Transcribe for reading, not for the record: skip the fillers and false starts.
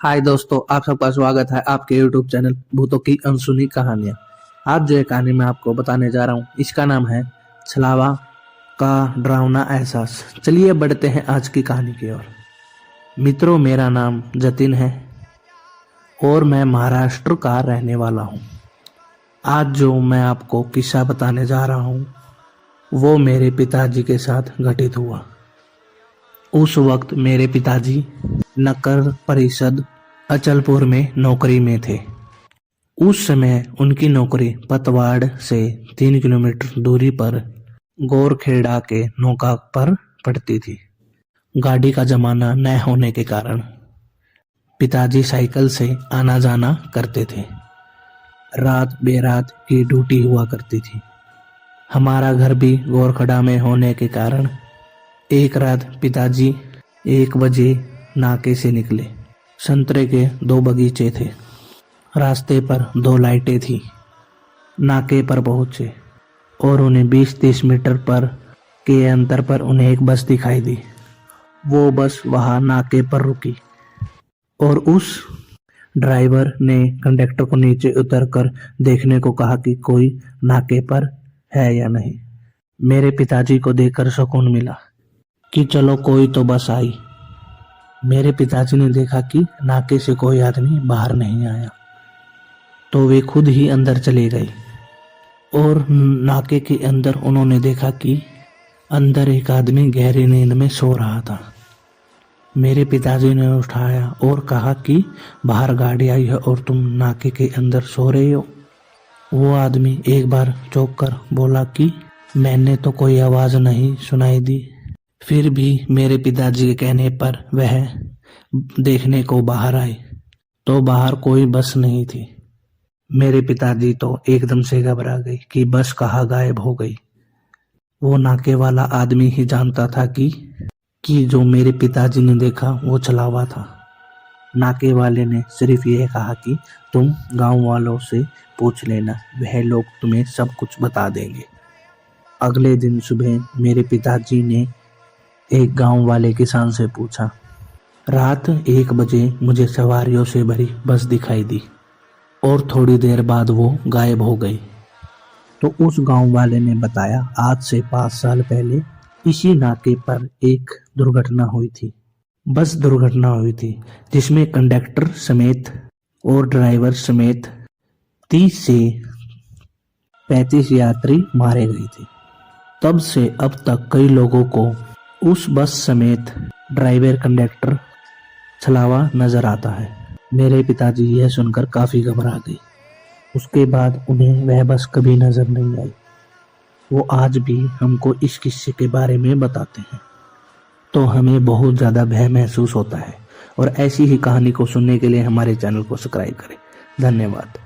हाय दोस्तों, आप सबका स्वागत है आपके YouTube चैनल भूतों की अनसुनी कहानियां। आज जो कहानी मैं आपको बताने जा रहा हूँ इसका नाम है छलावा का डरावना एहसास। चलिए बढ़ते हैं आज की कहानी की ओर। मित्रों, मेरा नाम जतिन है और मैं महाराष्ट्र का रहने वाला हूँ। आज जो मैं आपको किस्सा बताने जा रहा हूँ वो मेरे पिताजी के साथ घटित हुआ। उस वक्त मेरे पिताजी नगर परिषद अचलपुर में नौकरी में थे। उस समय उनकी नौकरी पतवाड़ से 3 किलोमीटर दूरी पर गोरखेड़ा के नौका पर पड़ती थी। गाड़ी का जमाना न होने के कारण पिताजी साइकिल से आना जाना करते थे। रात बेरात की ड्यूटी हुआ करती थी। हमारा घर भी गोरखड़ा में होने के कारण एक रात पिताजी 1 बजे नाके से निकले। संतरे के 2 बगीचे थे। रास्ते पर 2 लाइटें थी। नाके पर पहुंचे और उन्हें 20-30 मीटर पर के अंतर पर उन्हें एक बस दिखाई दी। वो बस वहां नाके पर रुकी और उस ड्राइवर ने कंडक्टर को नीचे उतरकर देखने को कहा कि कोई नाके पर है या नहीं। मेरे पिताजी को देखकर सुकून मिला कि चलो कोई तो बस आई। मेरे पिताजी ने देखा कि नाके से कोई आदमी बाहर नहीं आया तो वे खुद ही अंदर चले गए और नाके के अंदर उन्होंने देखा कि अंदर एक आदमी गहरी नींद में सो रहा था। मेरे पिताजी ने उठाया और कहा कि बाहर गाड़ी आई है और तुम नाके के अंदर सो रहे हो। वो आदमी एक बार चौंक कर बोला कि मैंने तो कोई आवाज नहीं सुनाई दी। फिर भी मेरे पिताजी के कहने पर वह देखने को बाहर आए तो बाहर कोई बस नहीं थी। मेरे पिताजी तो एकदम से घबरा गए कि बस कहाँ गायब हो गई। वो नाके वाला आदमी ही जानता था कि जो मेरे पिताजी ने देखा वो छलावा था। नाके वाले ने सिर्फ ये कहा कि तुम गांव वालों से पूछ लेना, वह लोग तुम्हें सब कुछ बता देंगे। अगले दिन सुबह मेरे पिताजी ने एक गांव वाले किसान से पूछा। रात 1 बजे मुझे सवारियों से भरी बस दिखाई दी और थोड़ी देर बाद वो गायब हो गई। तो उस गांव वाले ने बताया, आज से 5 साल पहले इसी नाके पर एक दुर्घटना हुई थी। बस दुर्घटना हुई थी जिसमें कंडक्टर समेत और ड्राइवर समेत 30 से 35 यात्री मारे गए थे। तब से अब तक कई लोगों को उस बस समेत ड्राइवर कंडक्टर छलावा नजर आता है। मेरे पिताजी यह सुनकर काफी घबरा गए। उसके बाद उन्हें वह बस कभी नजर नहीं आई। वो आज भी हमको इस किस्से के बारे में बताते हैं तो हमें बहुत ज्यादा भय महसूस होता है। और ऐसी ही कहानी को सुनने के लिए हमारे चैनल को सब्सक्राइब करें। धन्यवाद।